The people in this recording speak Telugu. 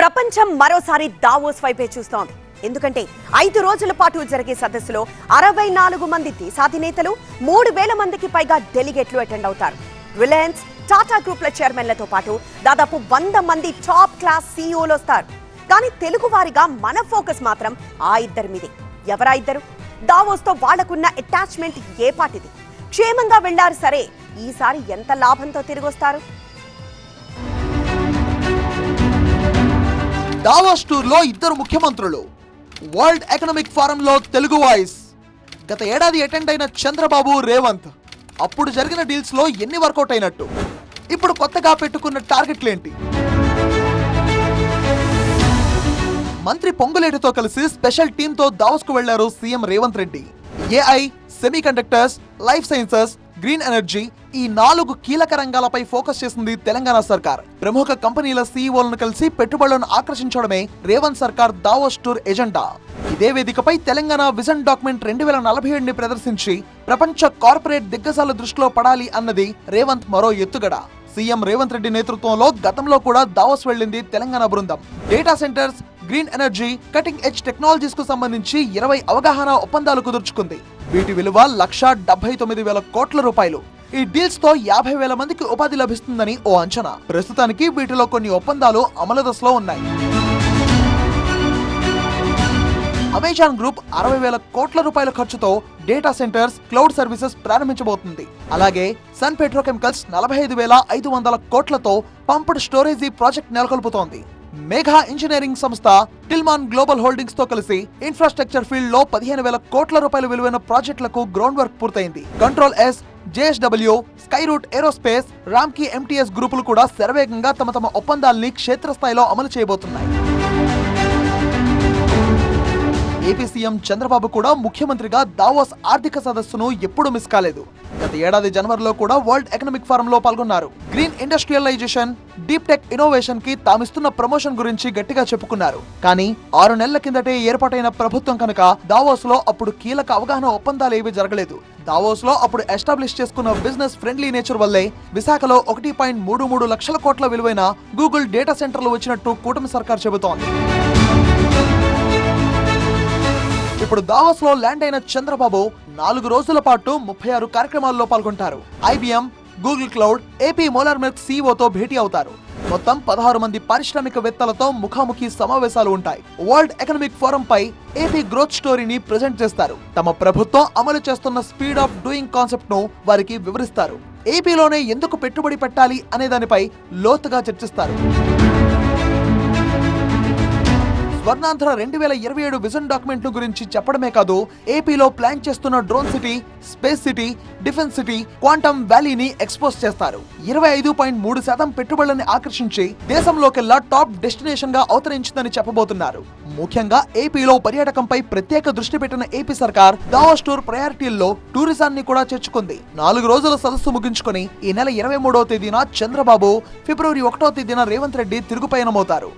ప్రపంచం మరోసారి దావోస్ వైపే చూస్తోంది. ఎందుకంటే 5 రోజుల పాటు జరిగే సదస్సులో 64 మంది దేశాధినేతలు 3000 మందికి పైగా డెలిగేట్లు అటెండ్ అవుతారు. రిలయన్స్, టాటా గ్రూప్ల చైర్మన్లతో పాటు దాదాపు 100 మంది టాప్ క్లాస్ సీఈఓలు వస్తారు. కానీ తెలుగు వారిగా మన ఫోకస్ మాత్రం ఆ ఇద్దరి మీదే. ఎవరా ఇద్దరు? దావోస్తో వాళ్లకున్న అటాచ్మెంట్ ఏ పాటిది? క్షేమంగా వెళ్లారు సరే, ఈసారి ఎంత లాభంతో తిరిగొస్తారు? దావోస్ టూర్ లో ఇద్దరు ముఖ్యమంత్రులు, వరల్డ్ ఎకనామిక్ ఫోరం లో తెలుగు వాయిస్. గత ఏడాది అటెండ్ అయిన చంద్రబాబు, రేవంత్. అప్పుడు జరిగిన డీల్స్ లో ఎన్ని వర్కౌట్ అయినట్టు, ఇప్పుడు కొత్తగా పెట్టుకున్న టార్గెట్లేంటి? మంత్రి పొంగులేటితో కలిసి స్పెషల్ టీమ్ తో దావోస్ కు వెళ్లారు CM Revanth Reddy. AI, semiconductors, life sciences, green energy, ఈ 4 కీలక రంగాలపై ఫోకస్ చేసింది తెలంగాణ సర్కార్. ప్రముఖ కంపెనీల సీఈఓలను కలిసి పెట్టుబడులను ఆకర్షించడమే రేవంత్ సర్కార్ దావోస్ టూర్ ఎజెండా. ఇదే వేదికపై తెలంగాణ విజన్ డాక్యుమెంట్ 2047ని ప్రదర్శించి ప్రపంచ కార్పొరేట్ దిగ్గజాల దృష్టిలో పడాలి అన్నది రేవంత్ మరో ఎత్తుగడ. సీఎం రేవంత్ రెడ్డి నేతృత్వంలో గతంలో కూడా దావోస్ వెళ్లింది తెలంగాణ బృందం. Data centres, green energy, cutting edge technologies కు సంబంధించి 20 అవగాహన ఒప్పందాలు కుదుర్చుకుంది. వీటి విలువ 1,79,000 కోట్ల రూపాయలు. ఈ డీల్స్ తో 50,000 మందికి ఉపాధి లభిస్తుందని ఓ అంచనా. ప్రస్తుతానికి వీటిలో కొన్ని ఒప్పందాలు అమలు దశలో ఉన్నాయి. అమెజాన్ గ్రూప్ 60,000 కోట్ల రూపాయల ఖర్చుతో డేటా సెంటర్స్, క్లౌడ్ సర్వీసెస్ ప్రారంభించబోతుంది. అలాగే సన్ పెట్రోకెమికల్స్ 45,500 కోట్లతో పంప్డ్ స్టోరేజీ ప్రాజెక్ట్ నెలకొల్పుతోంది. మేఘా ఇంజనీరింగ్ సంస్థ టిల్మాన్ గ్లోబల్ హోల్డింగ్స్ తో కలిసి ఇన్ఫ్రాస్ట్రక్చర్ ఫీల్డ్ లో 15,000 కోట్ల రూపాయల విలువైన ప్రాజెక్టులకు గ్రౌండ్ వర్క్ పూర్తయింది. Control yes, JSW, Skyroot aerospace, Ramky MTS గ్రూపులు కూడా శరవేగంగా తమ ఒప్పందాల్ని క్షేత్రస్థాయిలో అమలు చేయబోతున్నాయి. ఏపీ సీఎం చంద్రబాబు కూడా ముఖ్యమంత్రిగా దావోస్ ఆర్థిక సదస్సును ఎప్పుడూ మిస్ కాలేదు. గత ఏడాది జనవరిలో కూడా వరల్డ్ ఎకనామిక్ ఫోరం లో పాల్గొన్నారు. Green industrialisation, deep tech innovation కి తామిస్తున్న ప్రమోషన్ గురించి గట్టిగా చెప్పుకున్నారు. కానీ 6 నెలల కిందటే ఏర్పాటైన ప్రభుత్వం కనుక దావోస్ లో అప్పుడు కీలక అవగాహన ఒప్పందాలు ఏవీ జరగలేదు. దావోస్ లో అప్పుడు ఎస్టాబ్లిష్ చేసుకున్న బిజినెస్ ఫ్రెండ్లీ నేచర్ వల్లే విశాఖలో 1.33 లక్షల కోట్ల విలువైన గూగుల్ డేటా సెంటర్లు వచ్చినట్టు కూటమి సర్కార్ చెబుతోంది. ఇప్పుడు దావోస్ లో ల్యాండ్ అయిన చంద్రబాబు 4 రోజుల పాటు 36 కార్యక్రమాల్లో పాల్గొంటారు. IBM, Google cloud, AP molar milk సీఈఓతో భేటీ అవుతారు. మొత్తం 16 మంది పారిశ్రామికవేత్తలతో ముఖాముఖి సమావేశాలు ఉంటాయి. వరల్డ్ ఎకనామిక్ ఫోరం పై ఏపీ గ్రోత్ స్టోరీని ప్రెజెంట్ చేస్తారు. తమ ప్రభుత్వం అమలు చేస్తున్న స్పీడ్ ఆఫ్ డూయింగ్ కాన్సెప్ట్ ను వారికి వివరిస్తారు. ఏపీలోనే ఎందుకు పెట్టుబడి పెట్టాలి అనే దానిపై లోతుగా చర్చిస్తారు. స్వర్ణాంధ్ర 2027 విజన్ డాక్యుమెంట్ గురించి చెప్పడమే కాదు, ఏపీలో ప్లాన్ చేస్తున్న drone city, space city, defence city, quantum వ్యాలీని ఎక్స్పోజ్ చేస్తారు. 25.3% పెట్టుబడులను ఆకర్షించి దేశంలోకెల్లా టాప్ డెస్టినేషన్ గా అవతరించిందని చెప్పబోతున్నారు. ముఖ్యంగా ఏపీలో పర్యాటకంపై ప్రత్యేక దృష్టి పెట్టిన ఏపీ సర్కార్ దావోస్ టూర్ ప్రయారిటీల్లో టూరిజాన్ని కూడా చేర్చుకుంది. 4 రోజుల సదస్సు ముగించుకుని ఈ నెల 23వ తేదీన చంద్రబాబు, ఫిబ్రవరి 1వ తేదీన రేవంత్ రెడ్డి తిరుగుపయనమవుతారు.